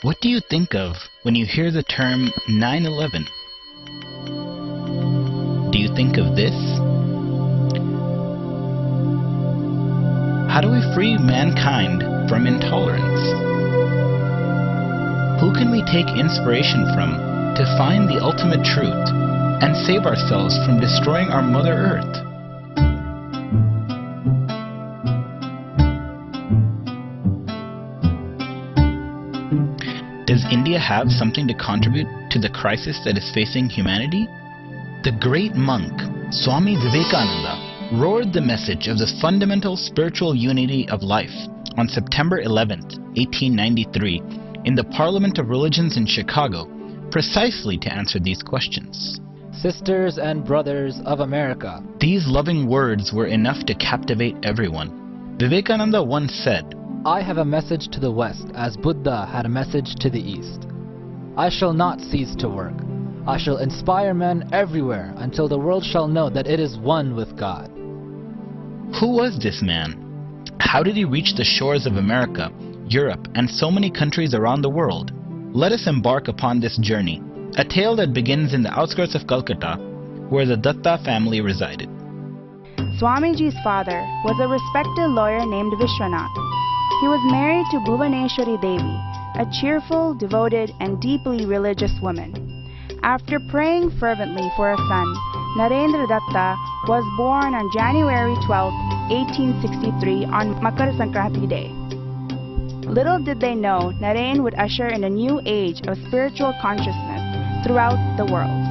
What do you think of when you hear the term 9/11? Do you think of this? How do we free mankind from intolerance? Who can we take inspiration from to find the ultimate truth and save ourselves from destroying our Mother Earth? Does India have something to contribute to the crisis that is facing humanity? The great monk, Swami Vivekananda, roared the message of the fundamental spiritual unity of life on September 11th, 1893, in the Parliament of Religions in Chicago, precisely to answer these questions. Sisters and brothers of America. These loving words were enough to captivate everyone. Vivekananda once said, I have a message to the West, as Buddha had a message to the East. I shall not cease to work. I shall inspire men everywhere until the world shall know that it is one with God. Who was this man? How did he reach the shores of America, Europe, and so many countries around the world? Let us embark upon this journey, a tale that begins in the outskirts of Calcutta, where the Datta family resided. Swamiji's father was a respected lawyer named Vishwanath. He was married to Bhuvaneshwari Devi, a cheerful, devoted, and deeply religious woman. After praying fervently for a son, Narendra Datta was born on January 12, 1863 on Makar Sankranti Day. Little did they know Naren would usher in a new age of spiritual consciousness throughout the world.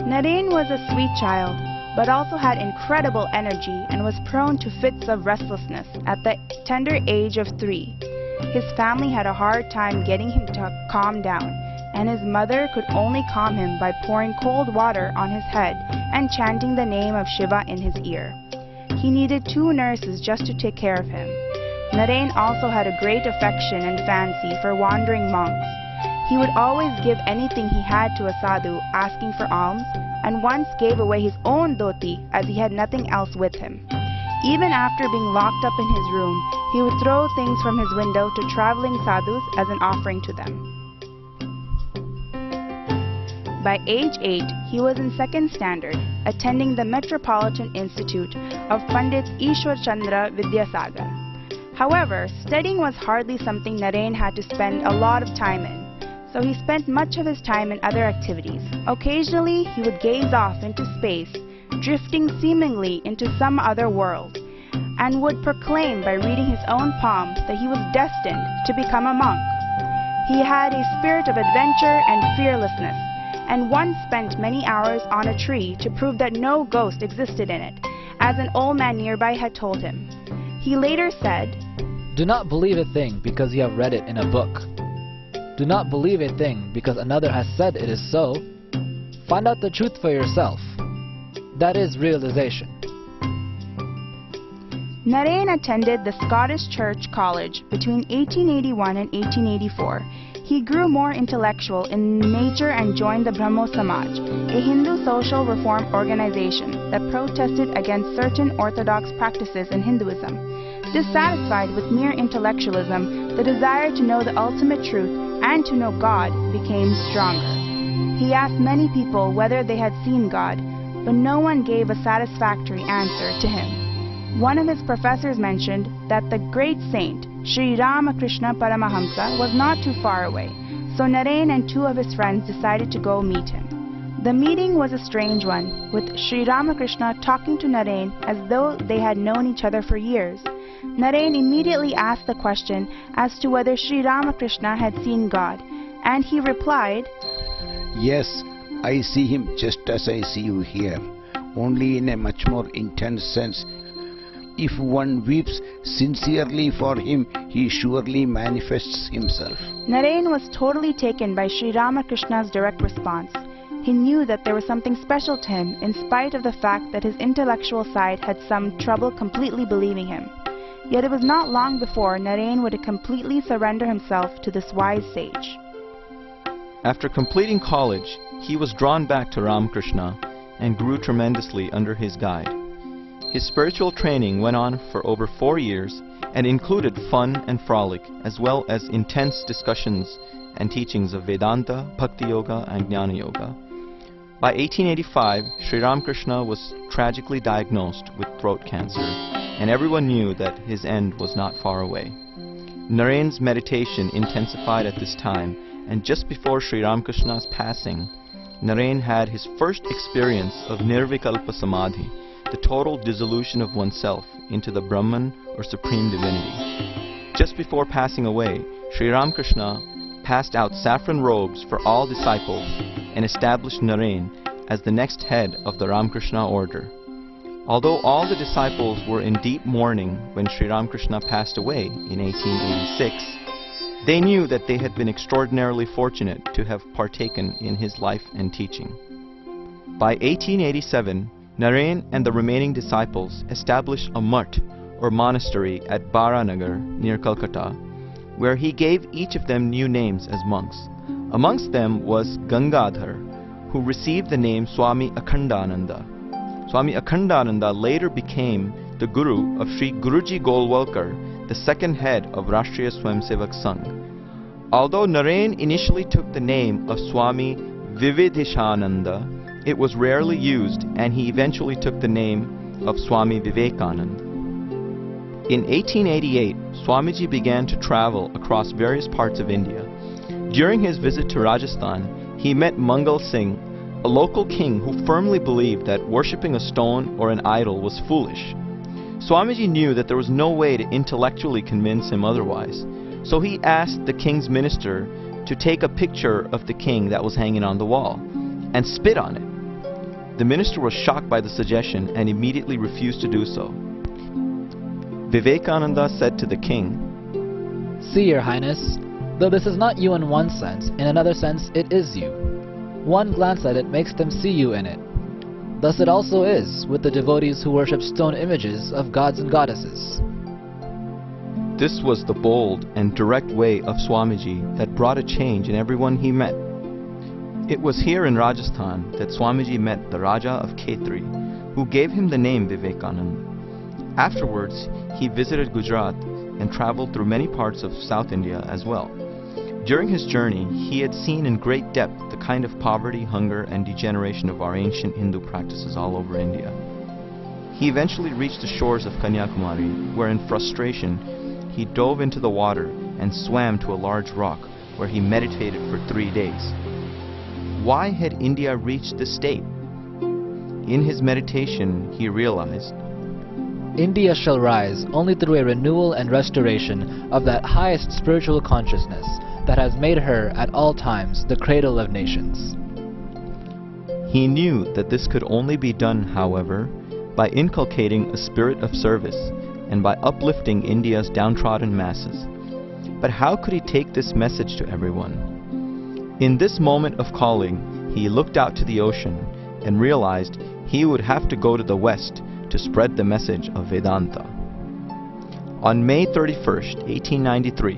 Naren was a sweet child, but also had incredible energy and was prone to fits of restlessness at the tender age of 3. His family had a hard time getting him to calm down, and his mother could only calm him by pouring cold water on his head and chanting the name of Shiva in his ear. He needed 2 nurses just to take care of him. Naren also had a great affection and fancy for wandering monks. He would always give anything he had to a sadhu asking for alms, and once gave away his own dhoti as he had nothing else with him. Even after being locked up in his room, he would throw things from his window to traveling sadhus as an offering to them. By age 8, he was in 2nd standard, attending the Metropolitan Institute of Pandit Ishwar Chandra Vidyasagar. However, studying was hardly something Naren had to spend a lot of time in, so he spent much of his time in other activities. Occasionally, he would gaze off into space, drifting seemingly into some other world, and would proclaim by reading his own palms that he was destined to become a monk. He had a spirit of adventure and fearlessness, and once spent many hours on a tree to prove that no ghost existed in it, as an old man nearby had told him. He later said, Do not believe a thing because you have read it in a book. Do not believe a thing because another has said it is so. Find out the truth for yourself. That is realization. Naren attended the Scottish Church College between 1881 and 1884. He grew more intellectual in nature and joined the Brahmo Samaj, a Hindu social reform organization that protested against certain orthodox practices in Hinduism. Dissatisfied with mere intellectualism, the desire to know the ultimate truth and to know God became stronger. He asked many people whether they had seen God, but no one gave a satisfactory answer to him. One of his professors mentioned that the great saint, Sri Ramakrishna Paramahamsa, was not too far away, so Naren and 2 of his friends decided to go meet him. The meeting was a strange one, with Sri Ramakrishna talking to Naren as though they had known each other for years. Naren immediately asked the question as to whether Sri Ramakrishna had seen God, and he replied, Yes, I see him just as I see you here, only in a much more intense sense. If one weeps sincerely for him, he surely manifests himself. Naren was totally taken by Sri Ramakrishna's direct response. He knew that there was something special to him in spite of the fact that his intellectual side had some trouble completely believing him. Yet it was not long before Naren would completely surrender himself to this wise sage. After completing college, he was drawn back to Ramakrishna and grew tremendously under his guide. His spiritual training went on for over 4 years and included fun and frolic, as well as intense discussions and teachings of Vedanta, Bhakti Yoga, and Jnana Yoga. By 1885, Sri Ramakrishna was tragically diagnosed with throat cancer, and everyone knew that his end was not far away. Narin's meditation intensified at this time, and just before Sri Ramakrishna's passing, Narin had his first experience of Nirvikalpa Samadhi, the total dissolution of oneself into the Brahman or Supreme Divinity. Just before passing away, Sri Ramakrishna passed out saffron robes for all disciples and established Narin as the next head of the Ramakrishna order. Although all the disciples were in deep mourning when Sri Ramakrishna passed away in 1886, they knew that they had been extraordinarily fortunate to have partaken in his life and teaching. By 1887, Narin and the remaining disciples established a mutt or monastery at Baranagar near Calcutta, where he gave each of them new names as monks. Amongst them was Gangadhar, who received the name Swami Akhandananda. Swami Akhandananda later became the guru of Sri Guruji Golwalkar, the second head of Rashtriya Swayamsevak Sangh. Although Narin initially took the name of Swami Vivekananda, it was rarely used, and he eventually took the name of Swami Vivekananda. In 1888, Swamiji began to travel across various parts of India. During his visit to Rajasthan, he met Mangal Singh, a local king who firmly believed that worshipping a stone or an idol was foolish. Swamiji knew that there was no way to intellectually convince him otherwise, so he asked the king's minister to take a picture of the king that was hanging on the wall and spit on it. The minister was shocked by the suggestion and immediately refused to do so. Vivekananda said to the king, "See, Your Highness, though this is not you in one sense, in another sense it is you. One glance at it makes them see you in it. Thus it also is with the devotees who worship stone images of gods and goddesses." This was the bold and direct way of Swamiji that brought a change in everyone he met. It was here in Rajasthan that Swamiji met the Raja of Khetri, who gave him the name Vivekananda. Afterwards, he visited Gujarat and traveled through many parts of South India as well. During his journey, he had seen in great depth the kind of poverty, hunger, and degeneration of our ancient Hindu practices all over India. He eventually reached the shores of Kanyakumari, where in frustration, he dove into the water and swam to a large rock, where he meditated for 3 days. Why had India reached this state? In his meditation, he realized, India shall rise only through a renewal and restoration of that highest spiritual consciousness that has made her at all times the cradle of nations. He knew that this could only be done, however, by inculcating a spirit of service and by uplifting India's downtrodden masses. But how could he take this message to everyone? In this moment of calling, he looked out to the ocean and realized he would have to go to the west to spread the message of Vedanta. On May 31st, 1893,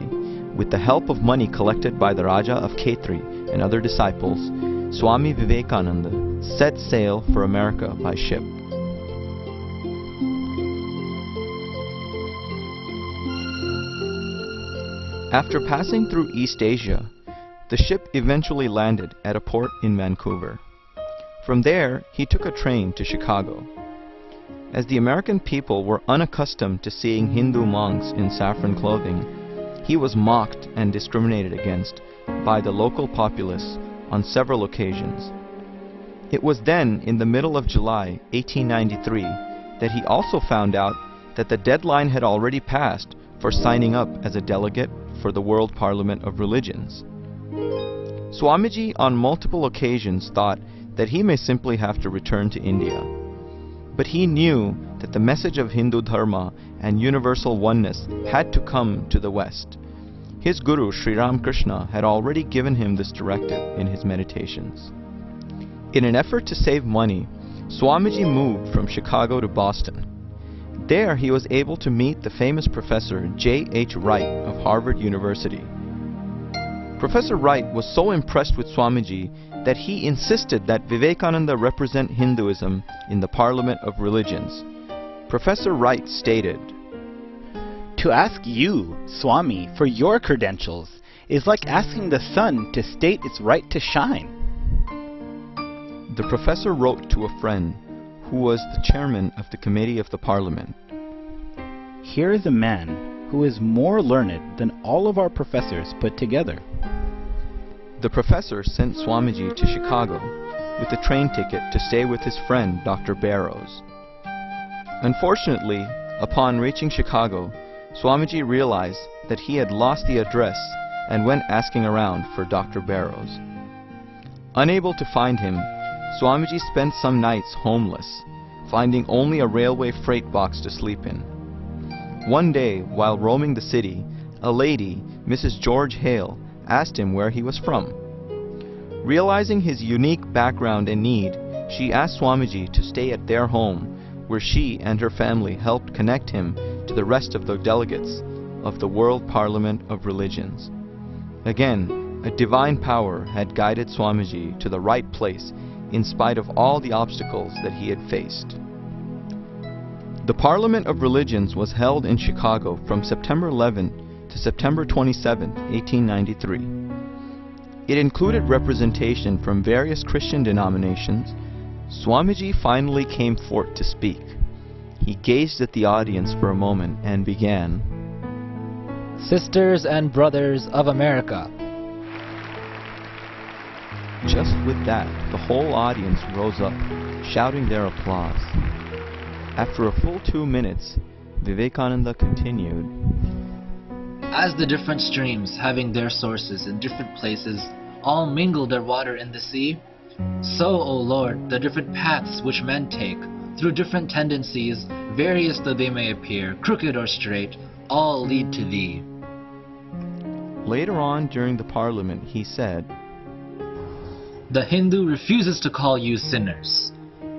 with the help of money collected by the Raja of Khetri and other disciples, Swami Vivekananda set sail for America by ship. After passing through East Asia, the ship eventually landed at a port in Vancouver. From there, he took a train to Chicago. As the American people were unaccustomed to seeing Hindu monks in saffron clothing, he was mocked and discriminated against by the local populace on several occasions. It was then, in the middle of July 1893, that he also found out that the deadline had already passed for signing up as a delegate for the World Parliament of Religions. Swamiji on multiple occasions thought that he may simply have to return to India. But he knew that the message of Hindu Dharma and universal oneness had to come to the West. His guru Sri Ramakrishna had already given him this directive in his meditations. In an effort to save money, Swamiji moved from Chicago to Boston. There he was able to meet the famous professor J.H. Wright of Harvard University. Professor Wright was so impressed with Swamiji that he insisted that Vivekananda represent Hinduism in the Parliament of Religions. Professor Wright stated, "To ask you, Swami, for your credentials is like asking the sun to state its right to shine." The professor wrote to a friend who was the chairman of the committee of the parliament, "Here is a man who is more learned than all of our professors put together." The professor sent Swamiji to Chicago with a train ticket to stay with his friend Dr. Barrows. Unfortunately, upon reaching Chicago, Swamiji realized that he had lost the address and went asking around for Dr. Barrows. Unable to find him, Swamiji spent some nights homeless, finding only a railway freight box to sleep in. One day, while roaming the city, a lady, Mrs. George Hale, asked him where he was from. Realizing his unique background and need, she asked Swamiji to stay at their home, where she and her family helped connect him to the rest of the delegates of the World Parliament of Religions. Again, a divine power had guided Swamiji to the right place in spite of all the obstacles that he had faced. The Parliament of Religions was held in Chicago from September 11 to September 27, 1893. It included representation from various Christian denominations. Swamiji finally came forth to speak. He gazed at the audience for a moment and began, "Sisters and brothers of America." Just with that, the whole audience rose up, shouting their applause. After a full 2 minutes, Vivekananda continued, As the different streams, having their sources in different places, all mingle their water in the sea, so, O Lord, the different paths which men take, through different tendencies, various though they may appear, crooked or straight, all lead to Thee. Later on during the Parliament, he said, The Hindu refuses to call you sinners.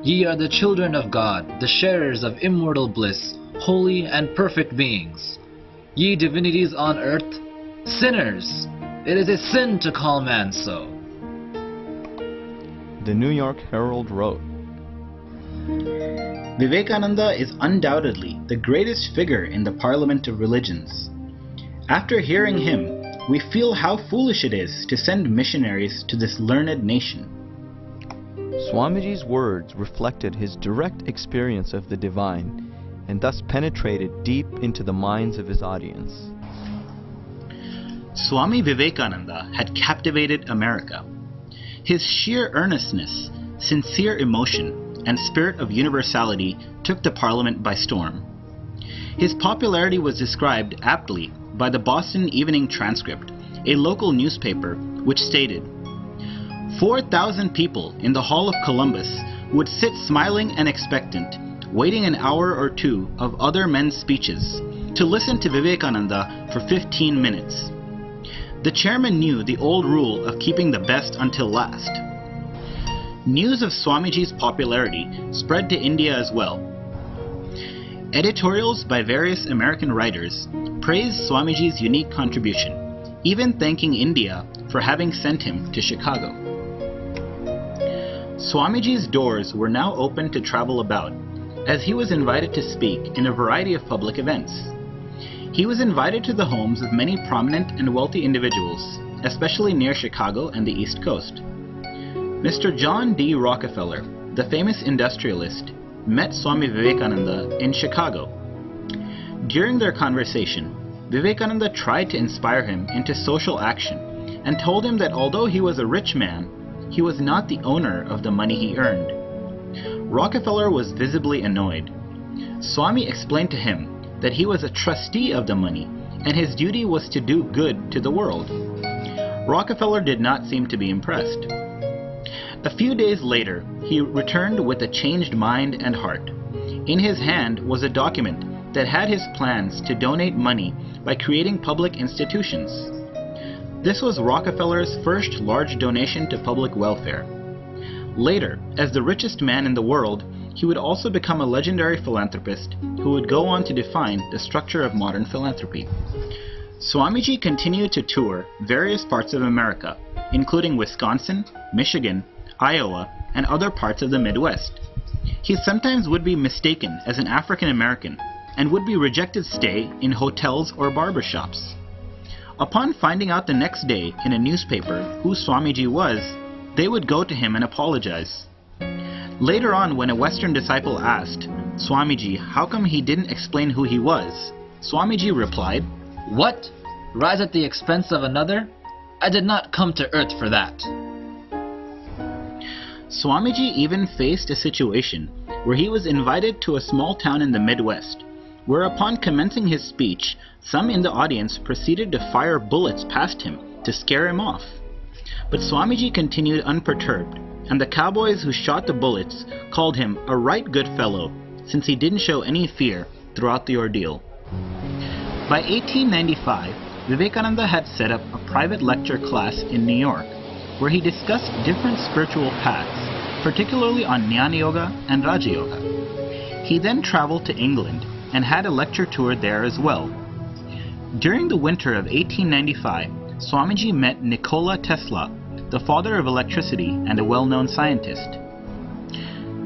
Ye are the children of God, the sharers of immortal bliss, holy and perfect beings. Ye divinities on earth, sinners! It is a sin to call man so. The New York Herald wrote, Vivekananda is undoubtedly the greatest figure in the Parliament of Religions. After hearing him, we feel how foolish it is to send missionaries to this learned nation. Swamiji's words reflected his direct experience of the divine and thus penetrated deep into the minds of his audience. Swami Vivekananda had captivated America. His sheer earnestness, sincere emotion, and spirit of universality took the Parliament by storm. His popularity was described aptly by the Boston Evening Transcript, a local newspaper, which stated, 4,000 people in the Hall of Columbus would sit smiling and expectant, waiting an hour or two of other men's speeches to listen to Vivekananda for 15 minutes. The chairman knew the old rule of keeping the best until last. News of Swamiji's popularity spread to India as well. Editorials by various American writers praised Swamiji's unique contribution, even thanking India for having sent him to Chicago. Swamiji's doors were now open to travel about, as he was invited to speak in a variety of public events. He was invited to the homes of many prominent and wealthy individuals, especially near Chicago and the East Coast. Mr. John D. Rockefeller, the famous industrialist, met Swami Vivekananda in Chicago. During their conversation, Vivekananda tried to inspire him into social action and told him that although he was a rich man, he was not the owner of the money he earned. Rockefeller was visibly annoyed. Swami explained to him that he was a trustee of the money and his duty was to do good to the world. Rockefeller did not seem to be impressed. A few days later, he returned with a changed mind and heart. In his hand was a document that had his plans to donate money by creating public institutions. This was Rockefeller's first large donation to public welfare. Later, as the richest man in the world, he would also become a legendary philanthropist who would go on to define the structure of modern philanthropy. Swamiji continued to tour various parts of America, including Wisconsin, Michigan, Iowa, and other parts of the Midwest. He sometimes would be mistaken as an African American and would be rejected stay in hotels or barbershops. Upon finding out the next day in a newspaper who Swamiji was, they would go to him and apologize. Later on, when a Western disciple asked Swamiji how come he didn't explain who he was, Swamiji replied, What? Rise at the expense of another? I did not come to earth for that. Swamiji even faced a situation where he was invited to a small town in the Midwest, where upon commencing his speech, some in the audience proceeded to fire bullets past him to scare him off. But Swamiji continued unperturbed, and the cowboys who shot the bullets called him a right good fellow, since he didn't show any fear throughout the ordeal. By 1895, Vivekananda had set up a private lecture class in New York, where he discussed different spiritual paths, particularly on Jnana Yoga and Raja Yoga. He then traveled to England and had a lecture tour there as well. During the winter of 1895, Swamiji met Nikola Tesla, the father of electricity and a well-known scientist.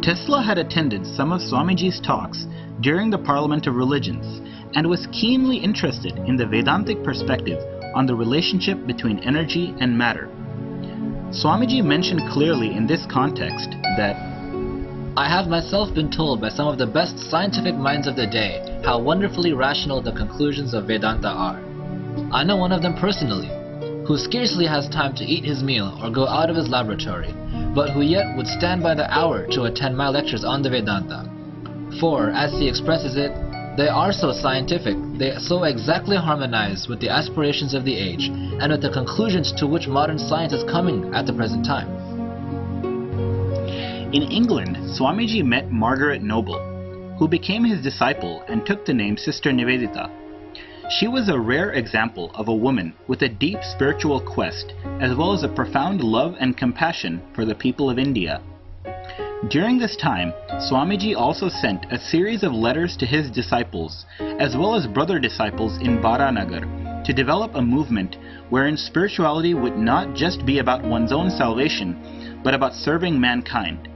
Tesla had attended some of Swamiji's talks during the Parliament of Religions and was keenly interested in the Vedantic perspective on the relationship between energy and matter. Swamiji mentioned clearly in this context that, I have myself been told by some of the best scientific minds of the day how wonderfully rational the conclusions of Vedanta are. I know one of them personally, who scarcely has time to eat his meal or go out of his laboratory, but who yet would stand by the hour to attend my lectures on the Vedanta. For, as he expresses it, they are so scientific, they so exactly harmonize with the aspirations of the age and with the conclusions to which modern science is coming at the present time. In England, Swamiji met Margaret Noble, who became his disciple and took the name Sister Nivedita. She was a rare example of a woman with a deep spiritual quest, as well as a profound love and compassion for the people of India. During this time, Swamiji also sent a series of letters to his disciples, as well as brother disciples in Baranagar, to develop a movement wherein spirituality would not just be about one's own salvation, but about serving mankind.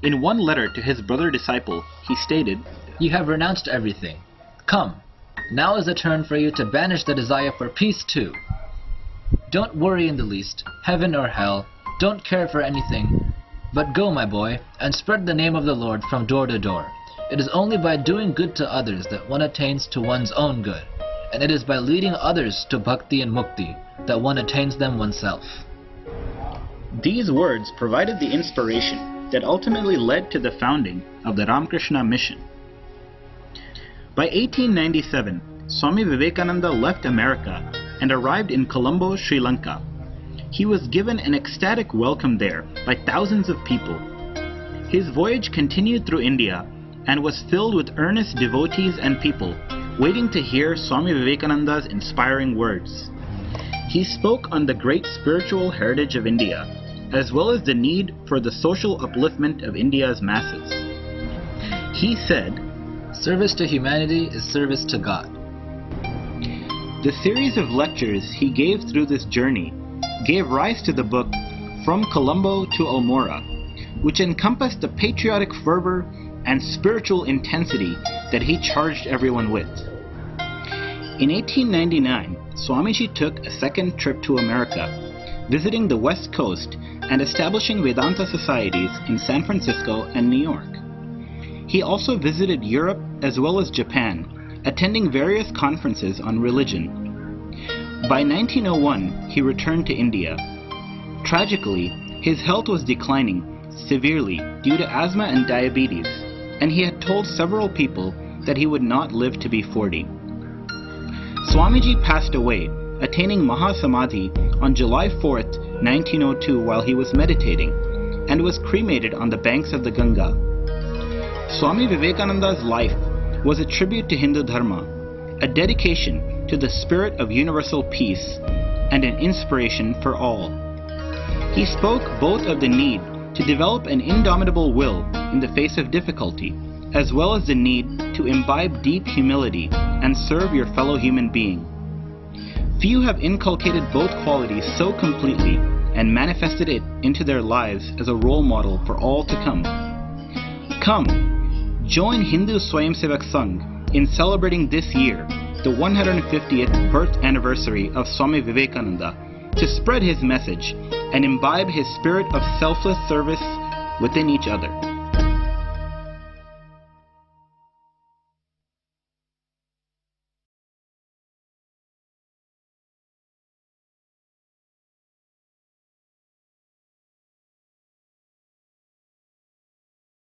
In one letter to his brother disciple, he stated, You have renounced everything. Come, now is the turn for you to banish the desire for peace too. Don't worry in the least, heaven or hell, don't care for anything, but go, my boy, and spread the name of the Lord from door to door. It is only by doing good to others that one attains to one's own good, and it is by leading others to bhakti and mukti that one attains them oneself. These words provided the inspiration that ultimately led to the founding of the Ramakrishna mission. By 1897, Swami Vivekananda left America and arrived in Colombo, Sri Lanka. He was given an ecstatic welcome there by thousands of people. His voyage continued through India and was filled with earnest devotees and people waiting to hear Swami Vivekananda's inspiring words. He spoke on the great spiritual heritage of India, as well as the need for the social upliftment of India's masses. He said, Service to humanity is service to God. The series of lectures he gave through this journey gave rise to the book From Colombo to Almora, which encompassed the patriotic fervor and spiritual intensity that he charged everyone with. In 1899, Swamiji took a second trip to America, visiting the West Coast and establishing Vedanta societies in San Francisco and New York. He also visited Europe as well as Japan, attending various conferences on religion. By 1901, he returned to India. Tragically, his health was declining severely due to asthma and diabetes, and he had told several people that he would not live to be 40. Swamiji passed away, attaining Mahasamadhi on July 4th, 1902 while he was meditating, and was cremated on the banks of the Ganga. Swami Vivekananda's life was a tribute to Hindu Dharma, a dedication to the spirit of universal peace, and an inspiration for all. He spoke both of the need to develop an indomitable will in the face of difficulty, as well as the need to imbibe deep humility and serve your fellow human being. Few have inculcated both qualities so completely and manifested it into their lives as a role model for all to come. Come, join Hindu Swayamsevak Sangh in celebrating this year the 150th birth anniversary of Swami Vivekananda to spread his message and imbibe his spirit of selfless service within each other.